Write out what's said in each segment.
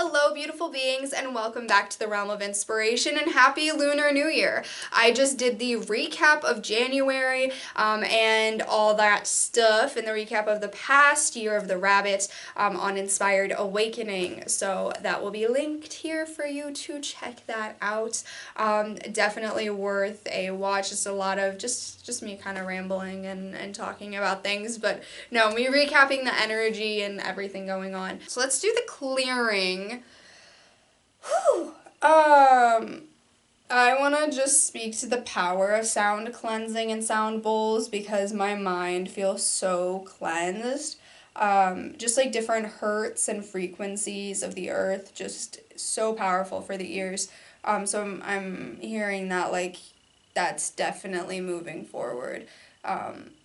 Hello, beautiful beings, and welcome back to the Realm of Inspiration, and happy Lunar New Year. I just did the recap of January and all that stuff, and the recap of the past year of the rabbit on Inspired Awakening. So that will be linked here for you to check that out. Definitely worth a watch. It's a lot of just me kind of rambling and talking about things, but no, me recapping the energy and everything going on. So let's do the clearing. Whew. I want to just speak to the power of sound cleansing and sound bowls because my mind feels so cleansed. Just like different hertz and frequencies of the earth, just so powerful for the ears. So I'm hearing that like that's definitely moving forward.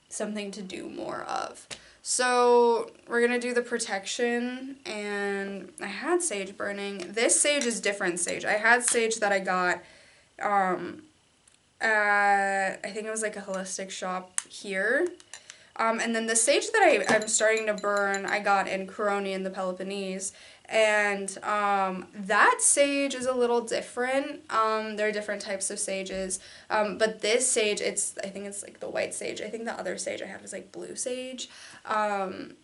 Something to do more of. So we're going to do the protection, and I had sage burning. This sage is different sage. I had sage that I got, I think it was like a holistic shop here. And then the sage that I'm starting to burn, I got in Coroni in the Peloponnese. And that sage is a little different. There are different types of sages. But this sage, I think it's like the white sage. I think the other sage I have is like blue sage.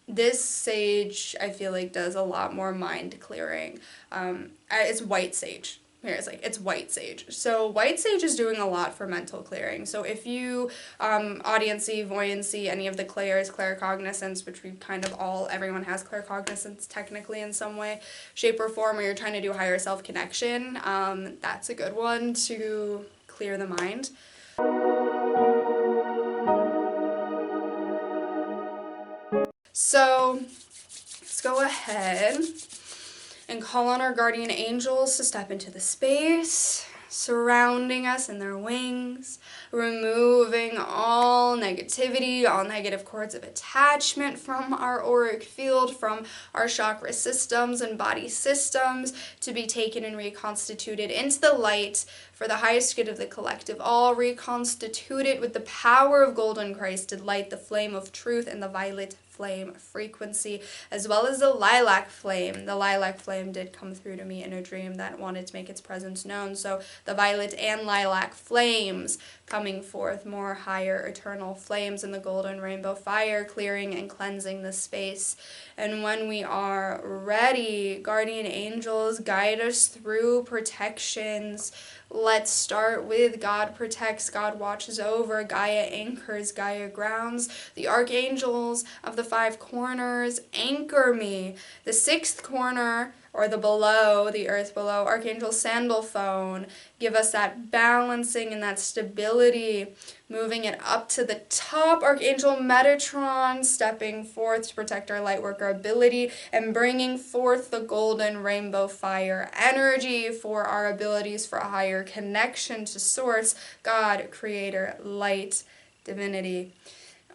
This sage, I feel like, does a lot more mind clearing. It's white sage. Here, it's white sage. So white sage is doing a lot for mental clearing. So if you, audiency, voyancy, any of the clairs, claircognizance, which we kind of everyone has claircognizance technically in some way, shape, or form, or you're trying to do higher self connection, that's a good one to clear the mind. So let's go ahead and call on our guardian angels to step into the space surrounding us in their wings, removing all negativity, all negative cords of attachment from our auric field, from our chakra systems and body systems, to be taken and reconstituted into the light for the highest good of the collective, all reconstituted with the power of golden Christ to light the flame of truth and the violet flame frequency, as well as the lilac flame. The lilac flame did come through to me in a dream that wanted to make its presence known. So the violet and lilac flames coming forth, more higher eternal flames in the golden rainbow fire, clearing and cleansing the space. And when we are ready, guardian angels guide us through protections. Let's start with God protects, God watches over, Gaia anchors, Gaia grounds. The archangels of the 5 corners anchor me. The 6th corner, or the below, the earth below, Archangel Sandalphone, give us that balancing and that stability, moving it up to the top. Archangel Metatron stepping forth to protect our lightworker ability and bringing forth the golden rainbow fire energy for our abilities for a higher connection to Source, God, Creator, Light, Divinity.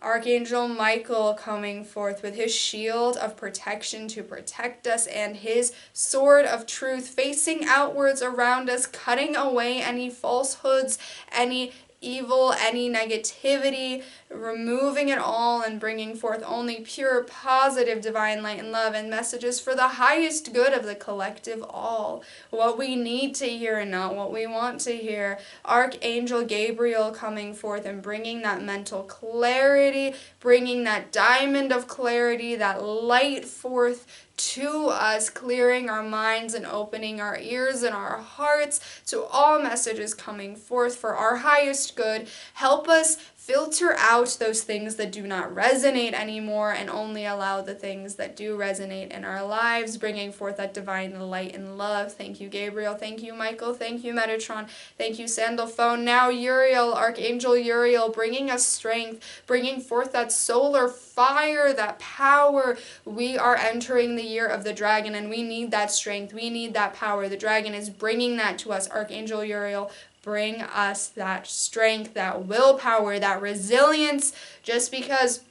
Archangel Michael coming forth with his shield of protection to protect us and his sword of truth facing outwards around us, cutting away any falsehoods, any evil, any negativity, removing it all and bringing forth only pure, positive, divine light and love and messages for the highest good of the collective all. What we need to hear and not what we want to hear. Archangel Gabriel coming forth and bringing that mental clarity, bringing that diamond of clarity, that light forth to us, clearing our minds and opening our ears and our hearts to all messages coming forth for our highest good. Help us filter out those things that do not resonate anymore and only allow the things that do resonate in our lives, bringing forth that divine light and love. Thank you, Gabriel. Thank you, Michael. Thank you, Metatron. Thank you, Sandalphone. Now, Uriel, Archangel Uriel, bringing us strength, bringing forth that solar fire, that power. We are entering the year of the dragon, and we need that strength. We need that power. The dragon is bringing that to us. Archangel Uriel, bring us that strength, that willpower, that resilience, just because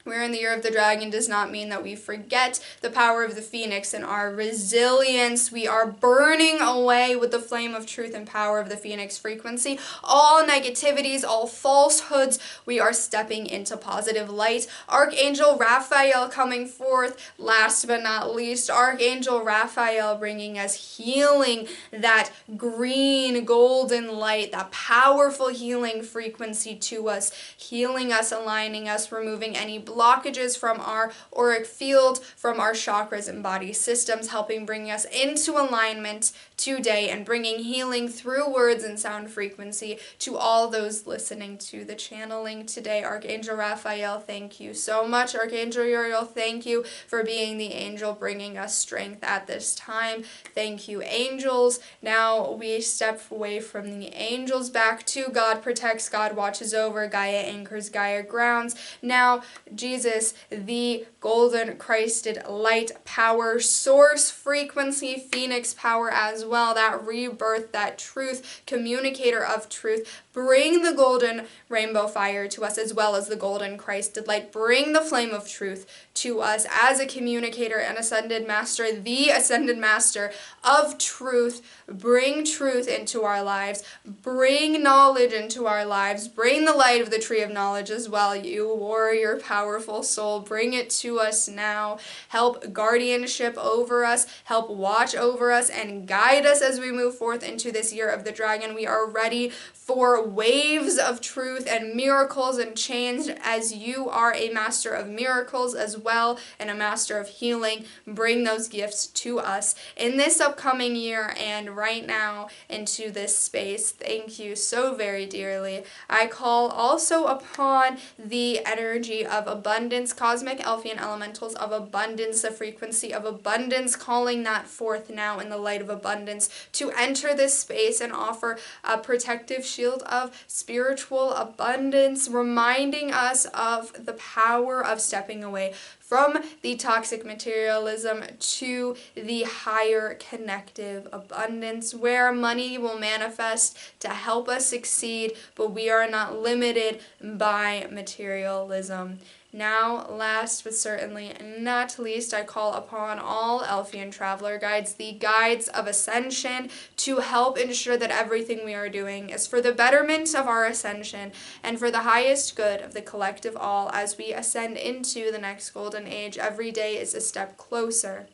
We're in the year of the dragon does not mean that we forget the power of the phoenix and our resilience. We are burning away with the flame of truth and power of the phoenix frequency. All negativities, all falsehoods, we are stepping into positive light. Archangel Raphael coming forth. Last but not least, Archangel Raphael bringing us healing, that green golden light, that powerful healing frequency to us, healing us, aligning us, removing any blockages from our auric field, from our chakras and body systems, helping bring us into alignment today and bringing healing through words and sound frequency to all those listening to the channeling today. Archangel Raphael, thank you so much. Archangel Uriel, thank you for being the angel bringing us strength at this time. Thank you, angels. Now we step away from the angels back to God protects, God watches over, Gaia anchors, Gaia grounds. Now Jesus, the golden Christed light power source frequency, phoenix power as well, that rebirth, that truth, communicator of truth, bring the golden rainbow fire to us as well as the golden Christed light. Bring the flame of truth to us as a communicator and ascended master, the ascended master of truth. Bring truth into our lives. Bring knowledge into our lives. Bring the light of the tree of knowledge as well, you warrior, powerful soul. Bring it to us now. Help guardianship over us. Help watch over us and guide us as we move forth into this year of the dragon. We are ready for waves of truth and miracles and change, as you are a master of miracles as well and a master of healing. Bring those gifts to us in this upcoming year and right now into this space. Thank you so very dearly. I call also upon the energy of abundance, cosmic Elfian elementals of abundance, the frequency of abundance, calling that forth now in the light of abundance to enter this space and offer a protective shield of spiritual abundance, reminding us of the power of stepping away from the toxic materialism to the higher connective abundance, where money will manifest to help us succeed, but we are not limited by materialism. Now, last but certainly not least, I call upon all Elfian traveler guides, the guides of ascension, to help ensure that everything we are doing is for the betterment of our ascension and for the highest good of the collective all as we ascend into the next golden age. Every day is a step closer.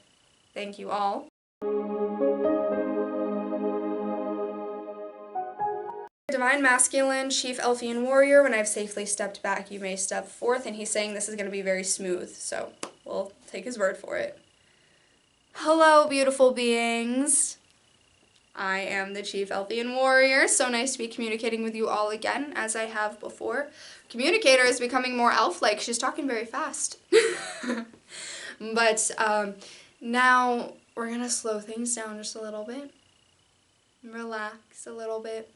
Thank you all. Divine Masculine, Chief Elfian Warrior, when I've safely stepped back, you may step forth, and he's saying this is going to be very smooth, so we'll take his word for it. Hello, beautiful beings. I am the Chief Elfian Warrior. So nice to be communicating with you all again, as I have before. Communicator is becoming more elf-like. She's talking very fast. But now we're going to slow things down just a little bit. Relax a little bit.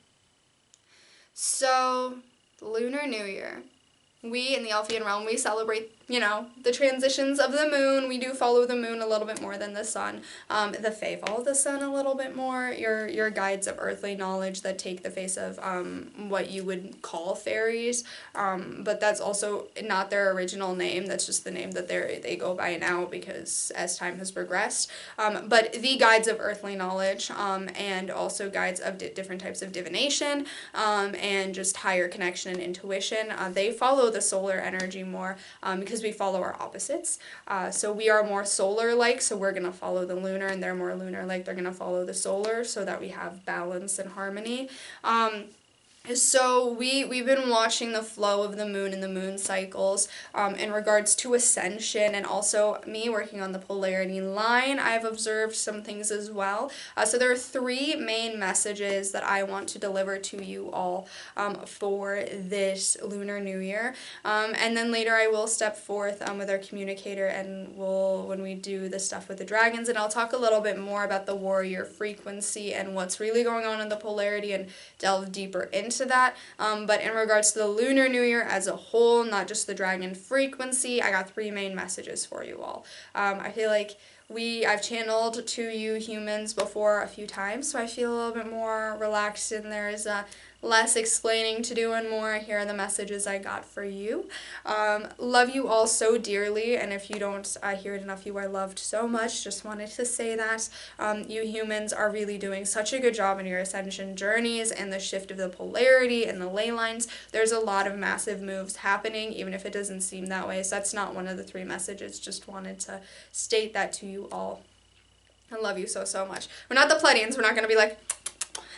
So, the Lunar New Year. We in the Elfian Realm, we celebrate, the transitions of the moon. We do follow the moon a little bit more than the sun. The Fae follow the sun a little bit more. Your guides of earthly knowledge that take the face of what you would call fairies. But that's also not their original name. That's just the name that they go by now because as time has progressed. But the guides of earthly knowledge and also guides of different types of divination and just higher connection and intuition. They follow the solar energy more because we follow our opposites. So we are more solar-like, so we're going to follow the lunar, and they're more lunar-like. They're going to follow the solar so that we have balance and harmony. So we've been watching the flow of the moon and the moon cycles in regards to ascension, and also me working on the polarity line. I've observed some things as well. So there are three main messages that I want to deliver to you all for this Lunar New Year. And then later I will step forth with our communicator, and when we do the stuff with the dragons, and I'll talk a little bit more about the warrior frequency and what's really going on in the polarity and delve deeper into that. But in regards to the Lunar New Year as a whole, not just the dragon frequency, I got three main messages for you all. I feel like I've channeled to you humans before a few times, so I feel a little bit more relaxed, and there's less explaining to do and more. Here are the messages I got for you. Love you all so dearly, and if you don't hear it enough, you are loved so much. Just wanted to say that. You humans are really doing such a good job in your ascension journeys and the shift of the polarity and the ley lines. There's a lot of massive moves happening, even if it doesn't seem that way. So that's not one of the 3 messages. Just wanted to state that to you all. I love you so, so much. We're not the Pleiadians. We're not going to be like,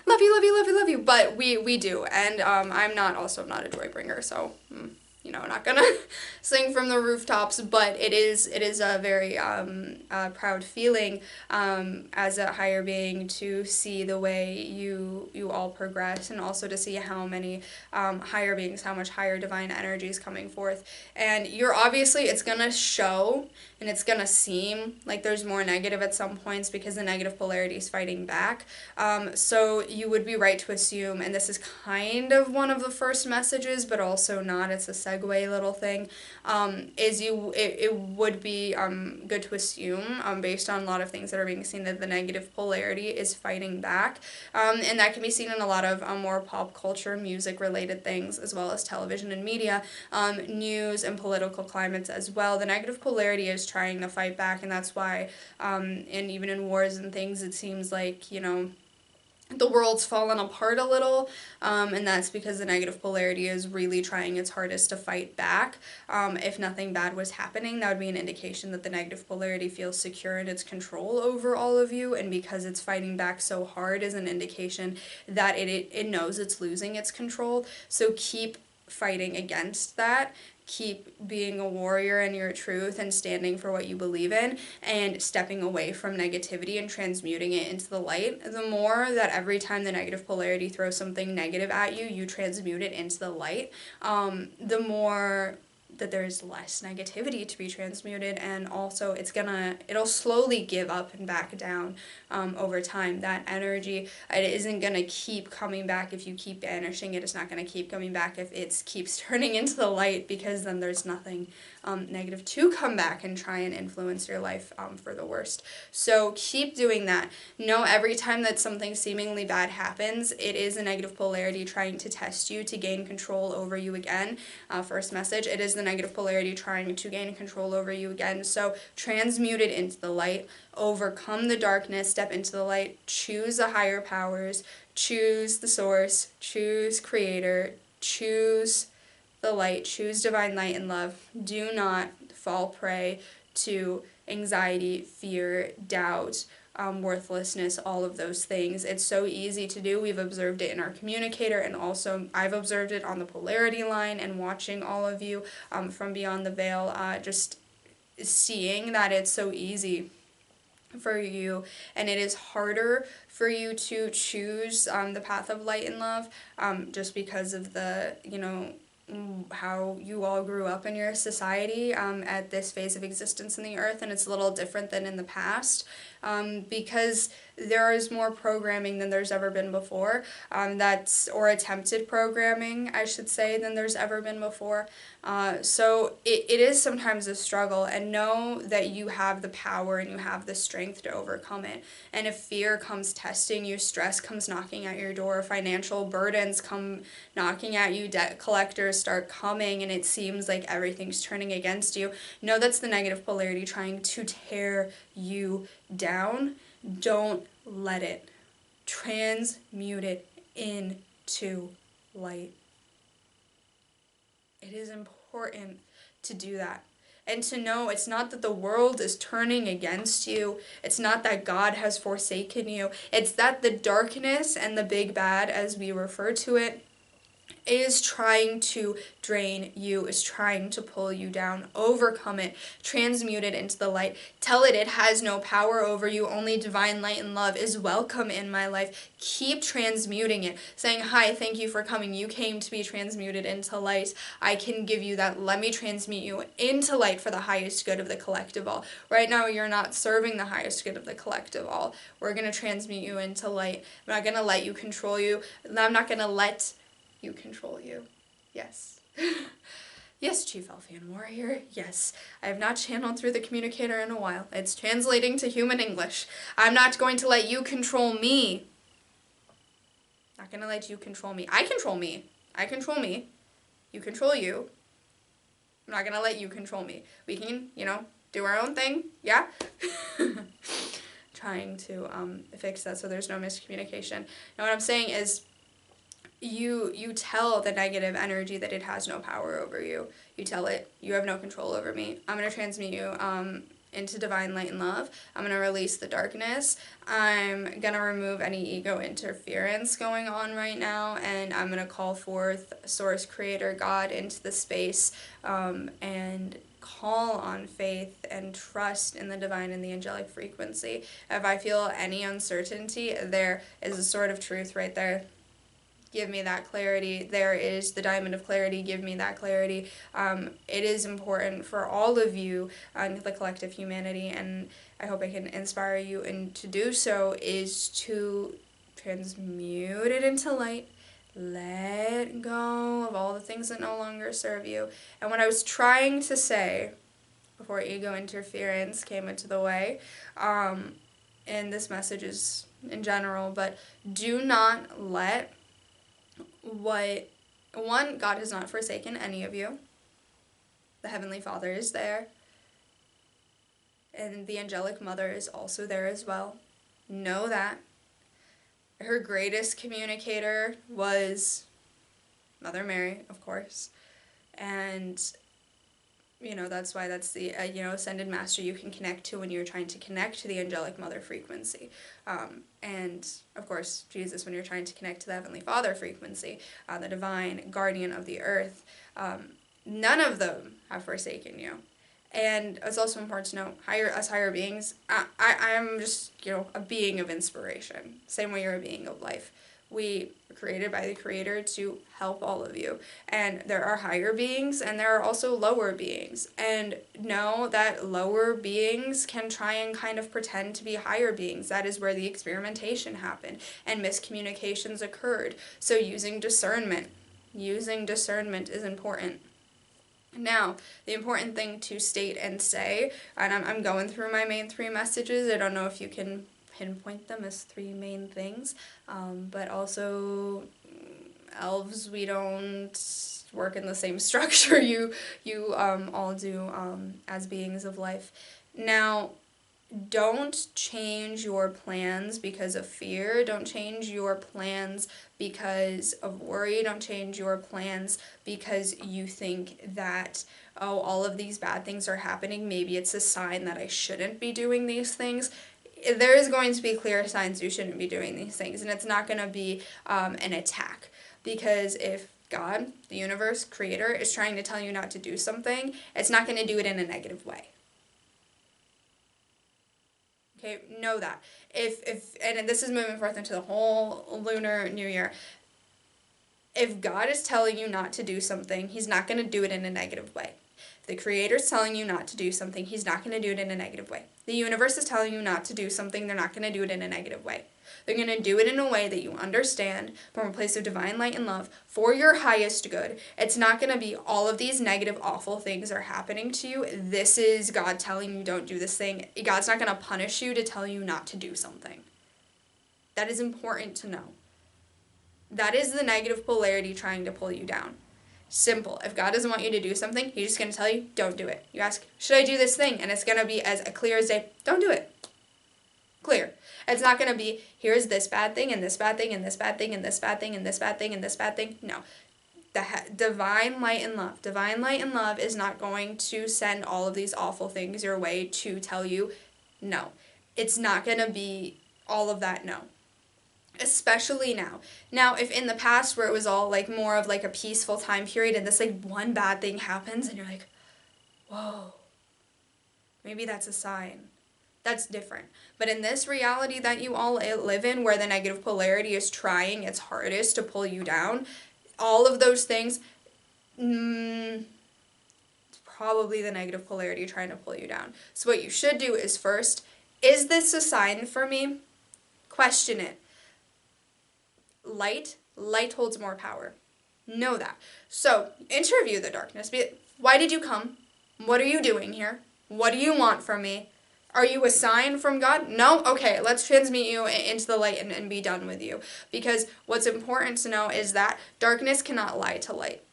love you, love you, love you, love you, but we do, and I'm not a joy bringer, so, you know, not gonna sing from the rooftops, but it is a very proud feeling as a higher being to see the way you all progress, and also to see how many higher beings, how much higher divine energy is coming forth, and you're obviously, it's gonna show, and it's gonna seem like there's more negative at some points because the negative polarity is fighting back. So you would be right to assume, and this is kind of one of the first messages, but also not, it's a segue little thing, it would be good to assume, based on a lot of things that are being seen, that the negative polarity is fighting back. And that can be seen in a lot of more pop culture, music related things, as well as television and media, news and political climates as well. The negative polarity is trying to fight back, and that's why, and even in wars and things, it seems like, you know, the world's fallen apart a little, and that's because the negative polarity is really trying its hardest to fight back. If nothing bad was happening, that would be an indication that the negative polarity feels secure in its control over all of you, and because it's fighting back so hard is an indication that it knows it's losing its control. So keep fighting against that. Keep being a warrior in your truth and standing for what you believe in, and stepping away from negativity and transmuting it into the light. The more that every time the negative polarity throws something negative at you, you transmute it into the light, the more that there's less negativity to be transmuted, and also it'll slowly give up and back down over time. That energy, it isn't going to keep coming back if you keep banishing it. It's not going to keep coming back if it keeps turning into the light, because then there's nothing negative to come back and try and influence your life for the worst. So keep doing that. Know every time that something seemingly bad happens, it is a negative polarity trying to test you to gain control over you again. First message, it is the negative polarity trying to gain control over you again. So transmute it into the light, overcome the darkness, step into the light, choose the higher powers, choose the source, choose creator, choose the light, choose divine light and love. Do not fall prey to anxiety, fear, doubt, worthlessness, all of those things. It's so easy to do. We've observed it in our communicator, and also I've observed it on the polarity line and watching all of you from beyond the veil, just seeing that it's so easy for you, and it is harder for you to choose the path of light and love, just because of the, you know, how you all grew up in your society at this phase of existence in the earth, and it's a little different than in the past, because there is more programming than there's ever been before, or attempted programming, I should say, than there's ever been before. So it is sometimes a struggle, and know that you have the power and you have the strength to overcome it. And if fear comes testing you, stress comes knocking at your door, financial burdens come knocking at you, debt collectors start coming, and it seems like everything's turning against you, know that's the negative polarity trying to tear you down. Don't let it. Transmute it into light. It is important to do that. And to know it's not that the world is turning against you. It's not that God has forsaken you. It's that the darkness and the big bad, as we refer to it, is trying to drain you, is trying to pull you down. Overcome it, transmute it into the light, tell it has no power over you, only divine light and love is welcome in my life. Keep transmuting it, saying, hi, thank you for coming, you came to be transmuted into light, I can give you that, let me transmute you into light for the highest good of the collective all. Right now you're not serving the highest good of the collective all. We're going to transmute you into light. I'm not going to let you control you. I'm not going to let you control you. Yes. Yes, Chief Elfian Warrior. Yes. I have not channeled through the communicator in a while. It's translating to human English. I'm not going to let you control me. Not going to let you control me. I control me. I control me. You control you. I'm not going to let you control me. We can, do our own thing. Yeah? Trying to fix that so there's no miscommunication. Now what I'm saying is you tell the negative energy that it has no power over you. You tell it, you have no control over me. I'm going to transmute you into divine light and love. I'm going to release the darkness. I'm going to remove any ego interference going on right now, and I'm going to call forth Source, Creator, God into the space, and call on faith and trust in the divine and the angelic frequency. If I feel any uncertainty, there is a sword of truth right there. Give me that clarity. There is the diamond of clarity. Give me that clarity. It is important for all of you and the collective humanity, and I hope I can inspire you, and to do so is to transmute it into light. Let go of all the things that no longer serve you. And what I was trying to say before ego interference came into the way, and this message is in general, but do not let God has not forsaken any of you. The Heavenly Father is there. And the Angelic Mother is also there as well. Know that. Her greatest communicator was Mother Mary, of course. And, that's why that's the, Ascended Master you can connect to when you're trying to connect to the Angelic Mother frequency. And, of course, Jesus when you're trying to connect to the Heavenly Father frequency, the Divine Guardian of the Earth. None of them have forsaken you. And it's also important to know, higher beings, I'm just, a being of inspiration. Same way you're a being of life. We were created by the Creator to help all of you. And there are higher beings, and there are also lower beings. And know that lower beings can try and kind of pretend to be higher beings. That is where the experimentation happened, and miscommunications occurred. So using discernment is important. Now, the important thing to state and say, and I'm going through my main 3 messages. I don't know if you can pinpoint them as 3 main things, but also elves, we don't work in the same structure you all do as beings of life. Now, don't change your plans because of fear. Don't change your plans because of worry. Don't change your plans because you think that, all of these bad things are happening. Maybe it's a sign that I shouldn't be doing these things. There is going to be clear signs you shouldn't be doing these things, and it's not going to be an attack. Because if God, the universe, Creator, is trying to tell you not to do something, it's not going to do it in a negative way. Okay, know that. And this is moving forth into the whole Lunar New Year. If God is telling you not to do something, He's not going to do it in a negative way. If the Creator is telling you not to do something, He's not going to do it in a negative way. The universe is telling you not to do something, they're not going to do it in a negative way. They're going to do it in a way that you understand from a place of divine light and love for your highest good. It's not going to be all of these negative, awful things are happening to you. This is God telling you don't do this thing. God's not going to punish you to tell you not to do something. That is important to know. That is the negative polarity trying to pull you down. Simple. If God doesn't want you to do something, He's just going to tell you, don't do it. You ask, should I do this thing? And it's going to be as clear as day, don't do it. Clear. It's not going to be, here's this bad thing, and this bad thing, and this bad thing, and this bad thing, and this bad thing, and this bad thing. No. Divine light and love. Divine light and love is not going to send all of these awful things your way to tell you, no. It's not going to be all of that, no. Especially now. Now, if in the past where it was all more of a peaceful time period and this one bad thing happens and you're like, whoa, maybe that's a sign. That's different. But in this reality that you all live in, where the negative polarity is trying its hardest to pull you down, all of those things, it's probably the negative polarity trying to pull you down. So what you should do is first, is this a sign for me? Question it. Light holds more power. Know that. So, interview the darkness. Why did you come? What are you doing here? What do you want from me? Are you a sign from God? No? Okay, let's transmute you into the light and be done with you. Because what's important to know is that darkness cannot lie to light.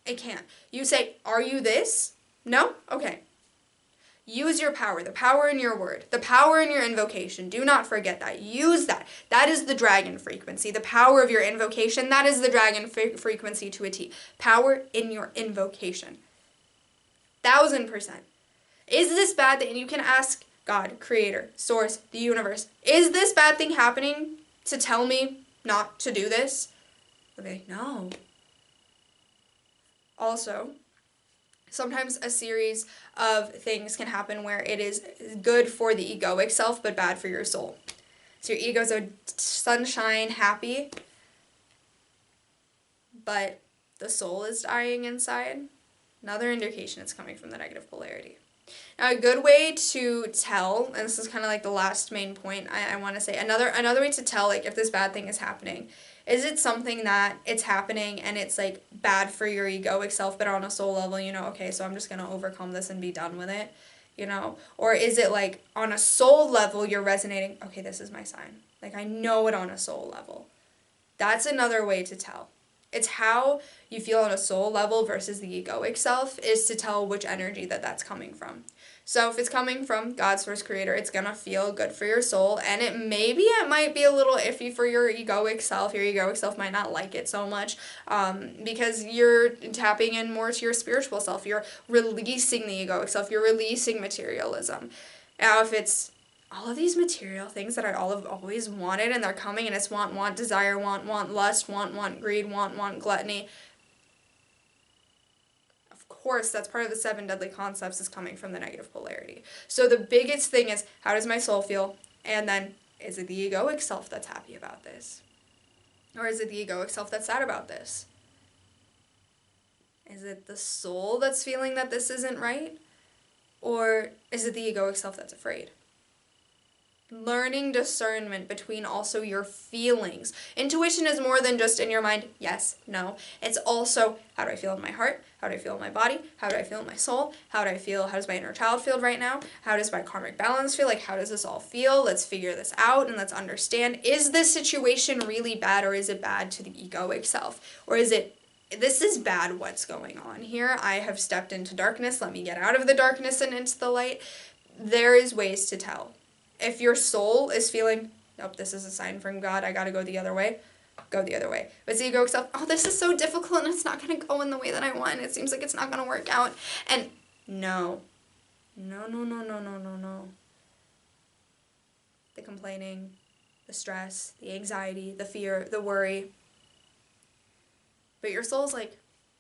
It can't. You say, are you this? No? Okay. Use your power, the power in your word, the power in your invocation. Do not forget that. Use that. That is the dragon frequency. The power of your invocation, that is the dragon frequency to a T. Power in your invocation. 1000%. Is this bad thing? You can ask God, Creator, Source, the universe. Is this bad thing happening to tell me not to do this? They'll be like, no. Also, sometimes a series of things can happen where it is good for the egoic self, but bad for your soul. So your ego's a sunshine, happy, but the soul is dying inside. Another indication it's coming from the negative polarity. Now, a good way to tell, and this is kind of like the last main point I want to say, another way to tell, like, if this bad thing is happening, is it something that it's happening and it's, like, bad for your egoic self, but on a soul level, you know, okay, so I'm just going to overcome this and be done with it, you know? Or is it, like, on a soul level, you're resonating, okay, this is my sign. Like, I know it on a soul level. That's another way to tell. It's how you feel on a soul level versus the egoic self is to tell which energy that's coming from. So if it's coming from God, Source, Creator, it's going to feel good for your soul, and it might be a little iffy for your egoic self. Your egoic self might not like it so much because you're tapping in more to your spiritual self. You're releasing the egoic self. You're releasing materialism. Now, if it's all of these material things that I always wanted, and they're coming, and it's want, desire, want, lust, want, greed, want, gluttony. Of course, that's part of the 7 deadly concepts is coming from the negative polarity. So the biggest thing is, how does my soul feel? And then, is it the egoic self that's happy about this? Or is it the egoic self that's sad about this? Is it the soul that's feeling that this isn't right? Or is it the egoic self that's afraid? Learning discernment between also your feelings. Intuition is more than just in your mind, yes, no. It's also, how do I feel in my heart? How do I feel in my body? How do I feel in my soul? How does my inner child feel right now? How does my karmic balance feel? Like, how does this all feel? Let's figure this out and let's understand. Is this situation really bad, or is it bad to the egoic self? Or is it, this is bad, what's going on here? I have stepped into darkness. Let me get out of the darkness and into the light. There is ways to tell. If your soul is feeling, nope, this is a sign from God, I gotta go the other way, go the other way. But the egoic self, oh, this is so difficult and it's not gonna go in the way that I want. It seems like it's not gonna work out. And no. The complaining, the stress, the anxiety, the fear, the worry. But your soul's like,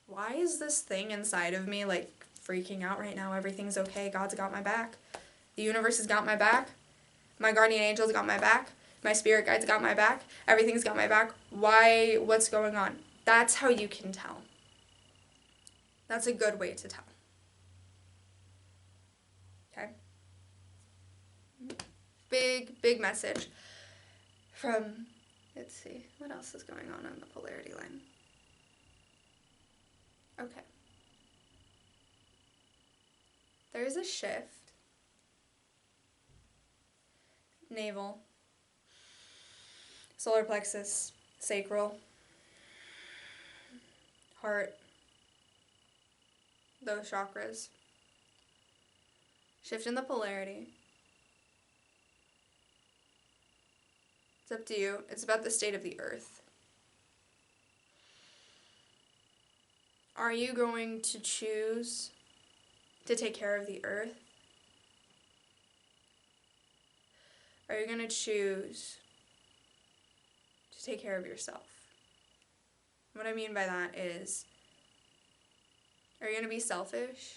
why is this thing inside of me like freaking out right now? Everything's okay. God's got my back. The universe has got my back. My guardian angels got my back. My spirit guides got my back. Everything's got my back. Why? What's going on? That's how you can tell. That's a good way to tell. Okay? Big message from, let's see, what else is going on the polarity line? Okay. There's a shift. Navel, solar plexus, sacral, heart, those chakras. Shift in the polarity. It's up to you. It's about the state of the earth. Are you going to choose to take care of the earth? Are you going to choose to take care of yourself? What I mean by that is, are you going to be selfish?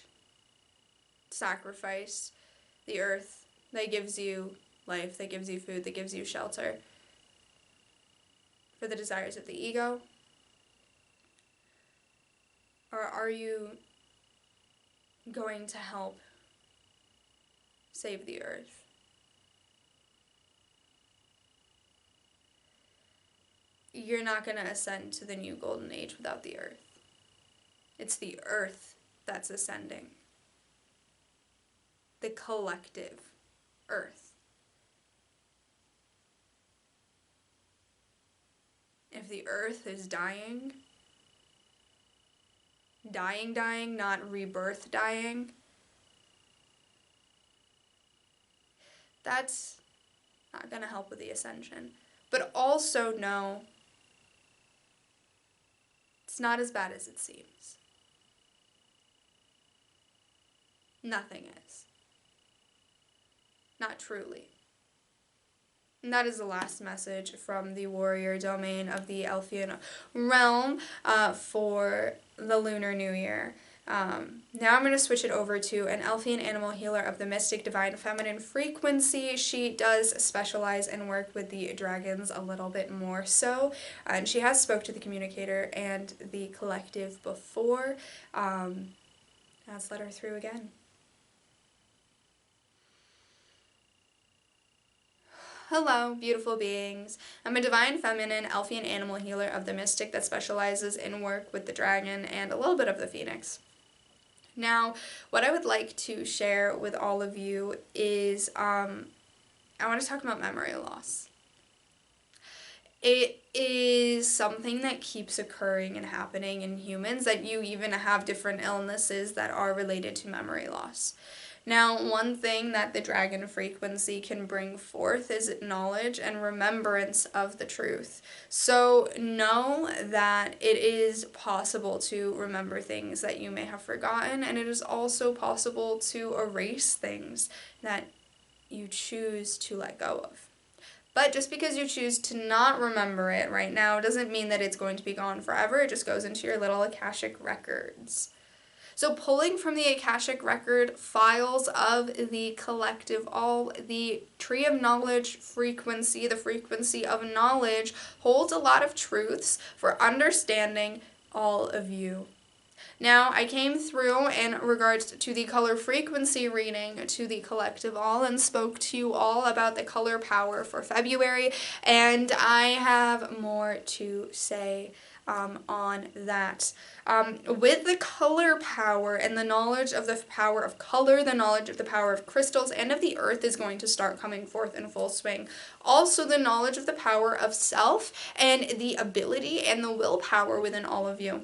Sacrifice the earth that gives you life, that gives you food, that gives you shelter for the desires of the ego? Or are you going to help save the earth? You're not going to ascend to the new golden age without the earth. It's the earth that's ascending. the collective earth. If the earth is dying, not rebirth dying, that's not going to help with the ascension. But also know it's not as bad as it seems. Nothing is. Not truly. And that is the last message from the warrior domain of the Elfian realm for the Lunar New Year. Now I'm going to switch it over to an Elfian animal healer of the mystic divine feminine frequency. She does specialize and work with the dragons a little bit more so, and she has spoke to the communicator and the collective before. Let's let her through again. Hello, beautiful beings. I'm a divine feminine Elfian animal healer of the mystic that specializes in work with the dragon and a little bit of the phoenix. Now, what I would like to share with all of you is I want to talk about memory loss. It is something that keeps occurring and happening in humans, that you even have different illnesses that are related to memory loss. Now, one thing that the dragon frequency can bring forth is knowledge and remembrance of the truth. So know that it is possible to remember things that you may have forgotten, and it is also possible to erase things that you choose to let go of. But just because you choose to not remember it right now doesn't mean that it's going to be gone forever. It just goes into your little Akashic records. So pulling from the Akashic record files of the collective all, the tree of knowledge frequency, the frequency of knowledge, holds a lot of truths for understanding all of you. Now, I came through in regards to the color frequency reading to the collective all and spoke to you all about the color power for February, and I have more to say on that. With the color power and the knowledge of the power of color, the knowledge of the power of crystals and of the earth is going to start coming forth in full swing. Also, the knowledge of the power of self and the ability and the willpower within all of you.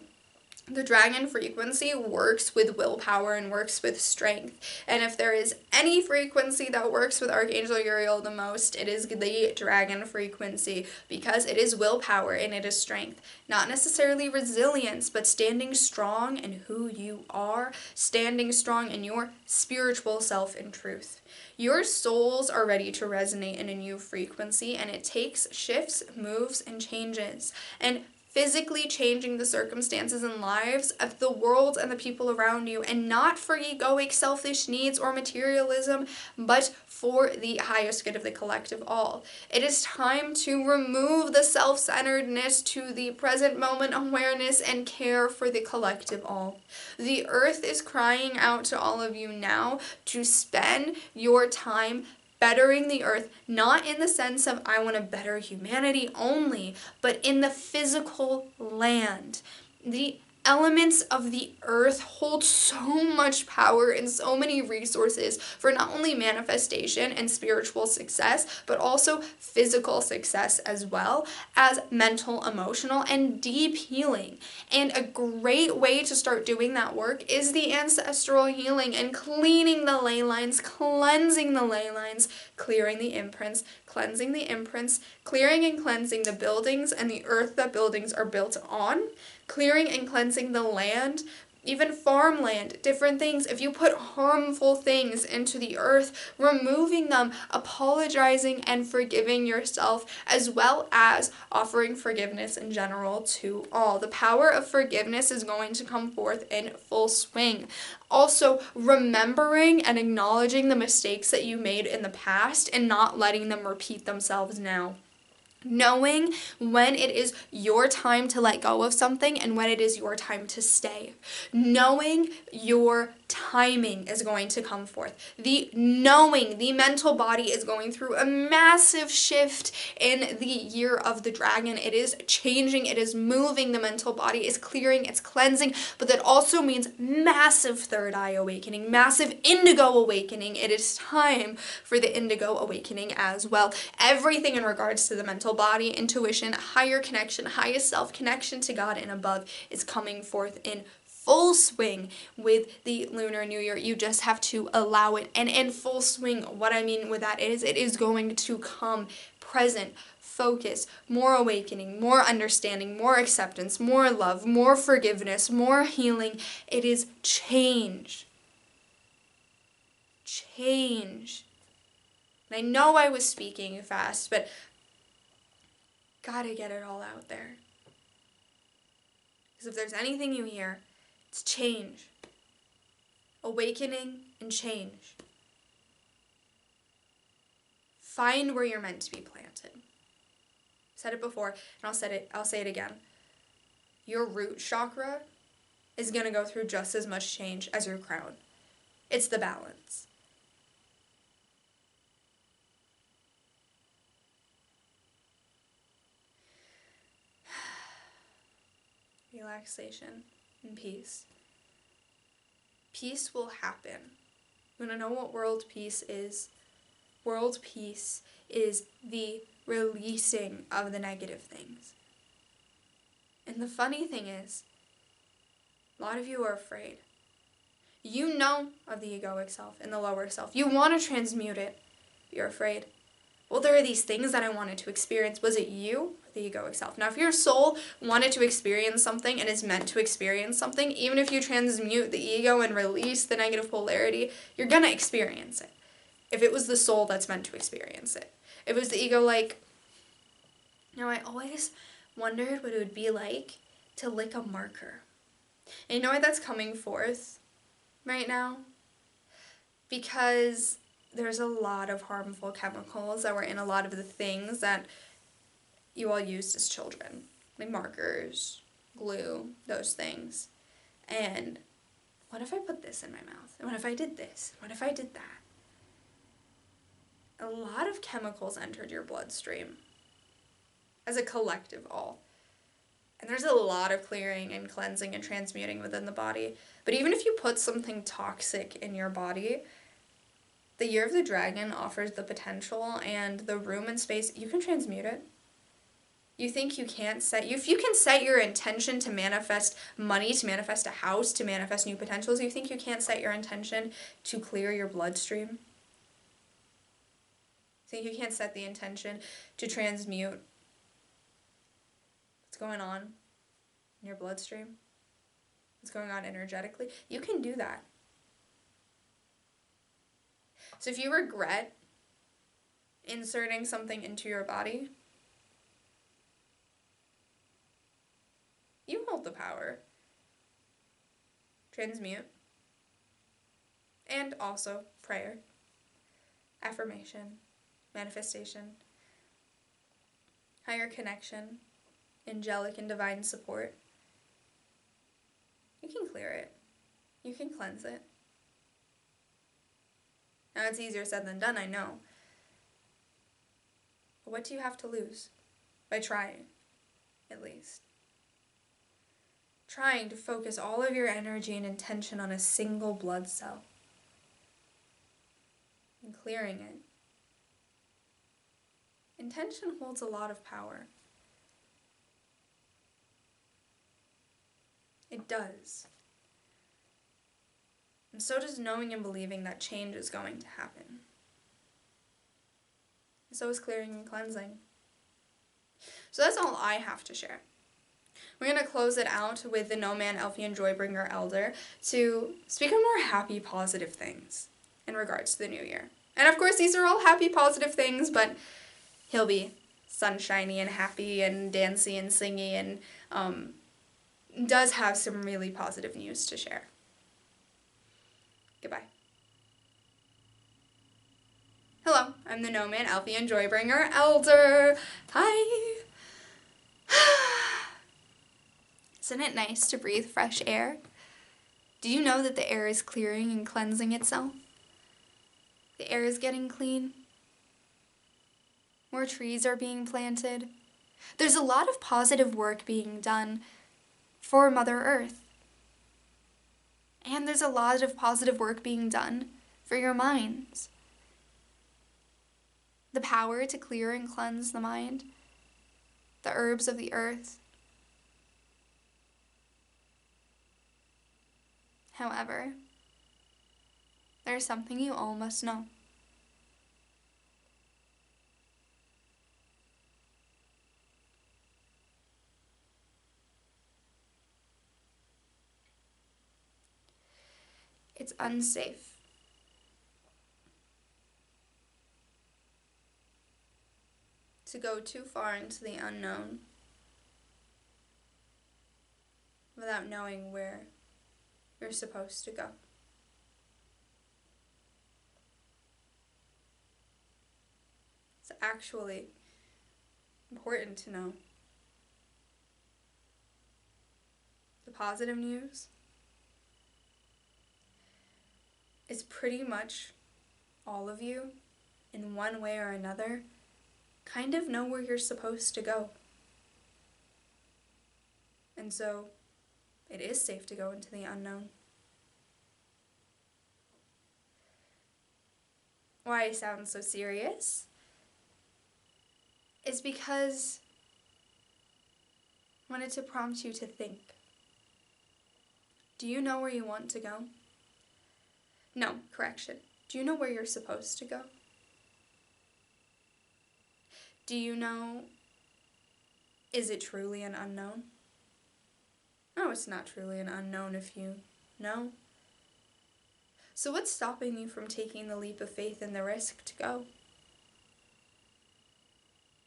The dragon frequency works with willpower and works with strength. And if there is any frequency that works with Archangel Uriel the most, it is the dragon frequency, because it is willpower and it is strength. Not necessarily resilience, but standing strong in who you are, standing strong in your spiritual self and truth. Your souls are ready to resonate in a new frequency, and it takes shifts, moves, and changes. And physically changing the circumstances and lives of the world and the people around you, and not for egoic, selfish needs or materialism, but for the highest good of the collective all. It is time to remove the self-centeredness to the present moment awareness and care for the collective all. The earth is crying out to all of you now to spend your time bettering the earth, not in the sense of I want to better humanity only, but in the physical land. The elements of the earth hold so much power and so many resources for not only manifestation and spiritual success, but also physical success, as well as mental, emotional, and deep healing. And a great way to start doing that work is the ancestral healing and cleaning the ley lines, cleansing the ley lines, clearing the imprints, cleansing the imprints, clearing and cleansing the buildings and the earth that buildings are built on, clearing and cleansing the land, even farmland, different things. If you put harmful things into the earth, removing them, apologizing and forgiving yourself, as well as offering forgiveness in general to all. The power of forgiveness is going to come forth in full swing. Also, remembering and acknowledging the mistakes that you made in the past and not letting them repeat themselves now. Knowing when it is your time to let go of something and when it is your time to stay. Knowing your timing is going to come forth. The mental body is going through a massive shift in the year of the dragon. It is changing, it is moving, the mental body is clearing, it's cleansing, but that also means massive third eye awakening, massive indigo awakening. It is time for the indigo awakening as well. Everything in regards to the mental body, intuition, higher connection, highest self, connection to God and above is coming forth in full swing with the Lunar New Year. You just have to allow it. And in full swing, what I mean with that is it is going to come present, focus, more awakening, more understanding, more acceptance, more love, more forgiveness, more healing. It is change. Change. And I know I was speaking fast, but gotta get it all out there. Because if there's anything you hear, it's change. Awakening and change. Find where you're meant to be planted. Said it before, and I'll say it again. Your root chakra is going to go through just as much change as your crown. It's the balance. Relaxation and peace. Peace will happen. You want to know what world peace is? World peace is the releasing of the negative things. And the funny thing is, a lot of you are afraid. You know of the egoic self and the lower self. You want to transmute it. You're afraid. Well, there are these things that I wanted to experience. Was it you or the egoic self? Now, if your soul wanted to experience something and is meant to experience something, even if you transmute the ego and release the negative polarity, you're going to experience it. If it was the soul that's meant to experience it. If it was the ego, I always wondered what it would be like to lick a marker. And you know why that's coming forth right now? Because there's a lot of harmful chemicals that were in a lot of the things that you all used as children. Like markers, glue, those things. And what if I put this in my mouth? And what if I did this? What if I did that? A lot of chemicals entered your bloodstream as a collective all. And there's a lot of clearing and cleansing and transmuting within the body. But even if you put something toxic in your body, the Year of the Dragon offers the potential and the room and space. You can transmute it. You think you can't if you can set your intention to manifest money, to manifest a house, to manifest new potentials, you think you can't set your intention to clear your bloodstream? Think you can't set the intention to transmute what's going on in your bloodstream? What's going on energetically? You can do that. So if you regret inserting something into your body, you hold the power. Transmute. And also prayer, affirmation, manifestation, higher connection, angelic and divine support. You can clear it. You can cleanse it. Now, it's easier said than done, I know. But what do you have to lose by trying, at least? Trying to focus all of your energy and intention on a single blood cell and clearing it. Intention holds a lot of power. It does. And so does knowing and believing that change is going to happen. And so is clearing and cleansing. So that's all I have to share. We're going to close it out with the No Man Elfian Joybringer Elder to speak of more happy, positive things in regards to the new year. And of course, these are all happy, positive things, but he'll be sunshiny and happy and dancy and singy and does have some really positive news to share. Goodbye. Hello, I'm the Gnome Elfian Joybringer Elder. Hi. Isn't it nice to breathe fresh air? Do you know that the air is clearing and cleansing itself? The air is getting clean. More trees are being planted. There's a lot of positive work being done for Mother Earth. And there's a lot of positive work being done for your minds. The power to clear and cleanse the mind, the herbs of the earth. However, there's something you all must know. It's unsafe. To go too far into the unknown without knowing where you're supposed to go. It's actually important to know the positive news is pretty much all of you, in one way or another, kind of know where you're supposed to go. And so, it is safe to go into the unknown. Why I sound so serious is because I wanted to prompt you to think. Do you know where you want to go? No, correction. Do you know where you're supposed to go? Do you know, is it truly an unknown? No, it's not truly an unknown if you know. So what's stopping you from taking the leap of faith and the risk to go?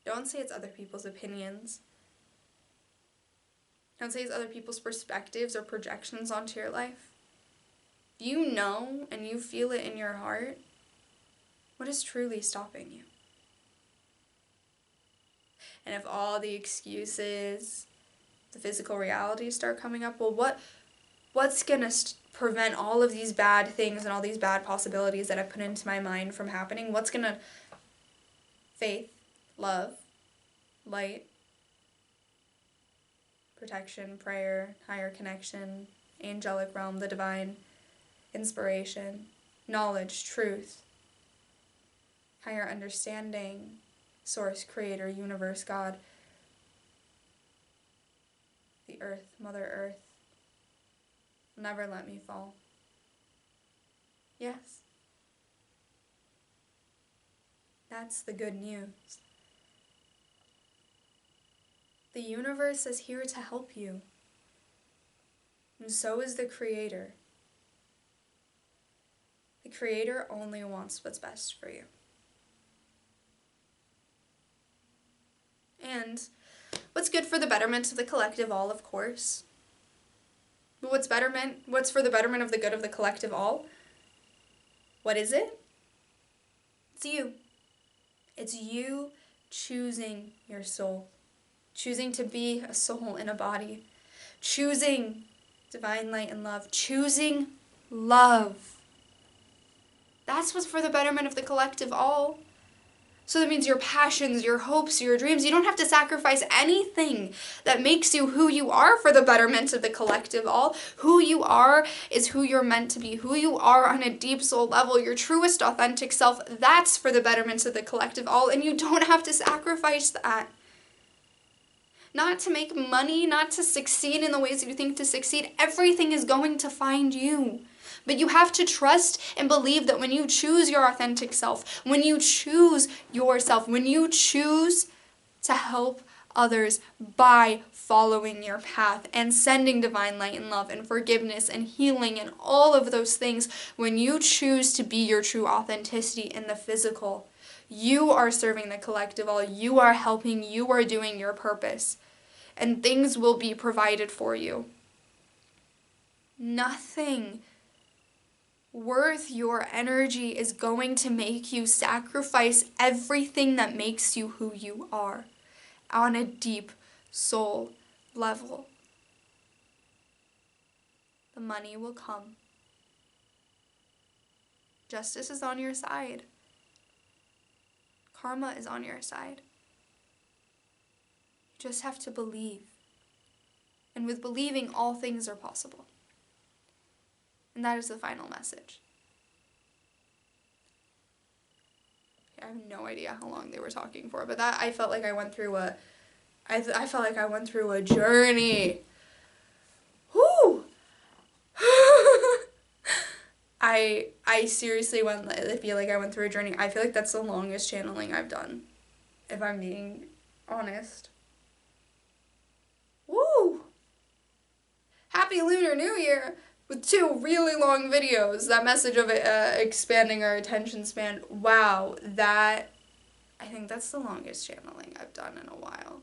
Don't say it's other people's opinions. Don't say it's other people's perspectives or projections onto your life. You know and you feel it in your heart. What is truly stopping you? And if all the excuses, the physical realities start coming up, well, what's going to prevent all of these bad things and all these bad possibilities that I put into my mind from happening? What's going to... Faith, love, light, protection, prayer, higher connection, angelic realm, the divine, inspiration, knowledge, truth, higher understanding, source, creator, universe, God, the earth, Mother Earth. Never let me fall. Yes. That's the good news. The universe is here to help you. And so is the Creator. The Creator only wants what's best for you. And what's good for the betterment of the collective all, of course. But what's for the betterment of the good of the collective all? What is it? It's you. It's you choosing your soul. Choosing to be a soul in a body. Choosing divine light and love. Choosing love. That's what's for the betterment of the collective all. So that means your passions, your hopes, your dreams, you don't have to sacrifice anything that makes you who you are for the betterment of the collective all. Who you are is who you're meant to be. Who you are on a deep soul level, your truest authentic self, that's for the betterment of the collective all, and you don't have to sacrifice that. Not to make money, not to succeed in the ways that you think to succeed. Everything is going to find you. But you have to trust and believe that when you choose your authentic self, when you choose yourself, when you choose to help others by following your path and sending divine light and love and forgiveness and healing and all of those things, when you choose to be your true authenticity in the physical, you are serving the collective all. You are helping. You are doing your purpose. And things will be provided for you. Nothing worth your energy is going to make you sacrifice everything that makes you who you are on a deep soul level. The money will come. Justice is on your side. Karma is on your side. You just have to believe. And with believing, all things are possible. And that is the final message. I have no idea how long they were talking for, but that I felt like I went through a journey. Whew. I seriously I feel like I went through a journey. I feel like that's the longest channeling I've done, if I'm being honest. Woo! Happy Lunar New Year! With 2 really long videos. That message of expanding our attention span. Wow, I think that's the longest channeling I've done in a while.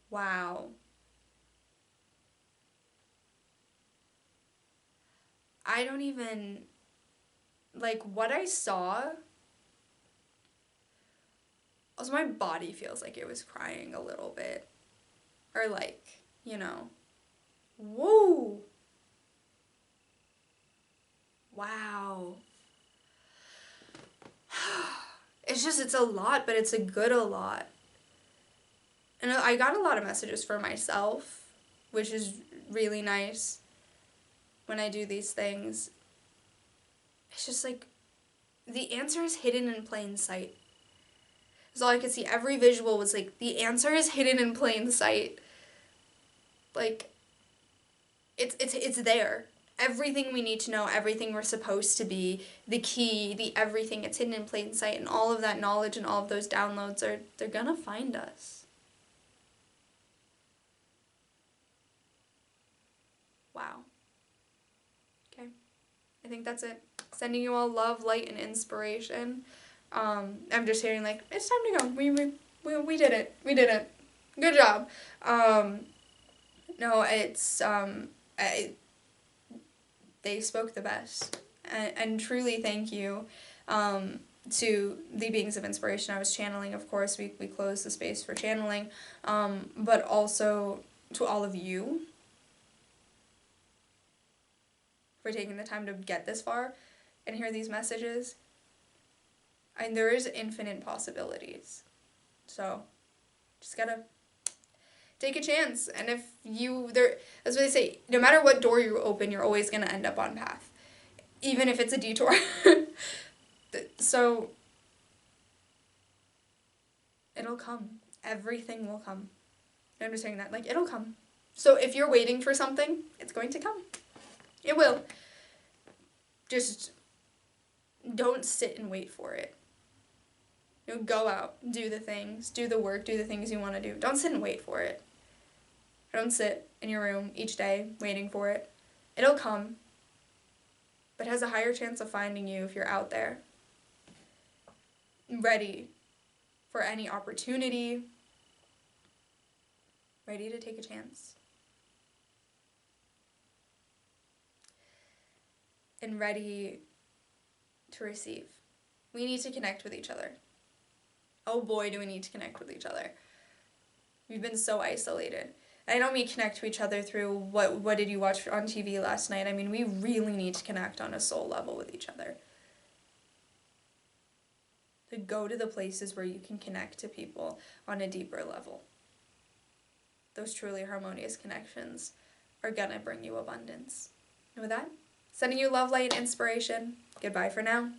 Wow. I don't even, like, what I saw, also my body feels like it was crying a little bit. Or like, you know, whoa. Wow. It's a lot, but it's a good a lot. And I got a lot of messages for myself, which is really nice when I do these things. It's just like, the answer is hidden in plain sight. That's all I could see. Every visual was like, the answer is hidden in plain sight. Like, it's there. Everything we need to know, everything we're supposed to be, the key, the everything, it's hidden in plain sight. And all of that knowledge and all of those downloads they're gonna find us. Wow. Okay. I think that's it. Sending you all love, light, and inspiration. I'm just hearing like, it's time to go. We did it. We did it. Good job. No, it's, they spoke the best. And truly thank you to the beings of inspiration I was channeling. Of course, we closed the space for channeling, but also to all of you for taking the time to get this far and hear these messages. And there is infinite possibilities. So, just gotta take a chance. And if that's what they say, no matter what door you open, you're always gonna end up on path. Even if it's a detour. So, it'll come. Everything will come. I'm just saying that, like, it'll come. So if you're waiting for something, it's going to come. It will. Just don't sit and wait for it. You know, go out, do the things, do the work, do the things you want to do. Don't sit and wait for it. Don't sit in your room each day waiting for it. It'll come, but it has a higher chance of finding you if you're out there, ready for any opportunity, ready to take a chance, and ready to receive. We need to connect with each other. Oh boy, do we need to connect with each other. We've been so isolated. I don't mean connect to each other through what did you watch on TV last night. I mean, we really need to connect on a soul level with each other. To go to the places where you can connect to people on a deeper level. Those truly harmonious connections are gonna bring you abundance. And with that, sending you love, light, and inspiration. Goodbye for now.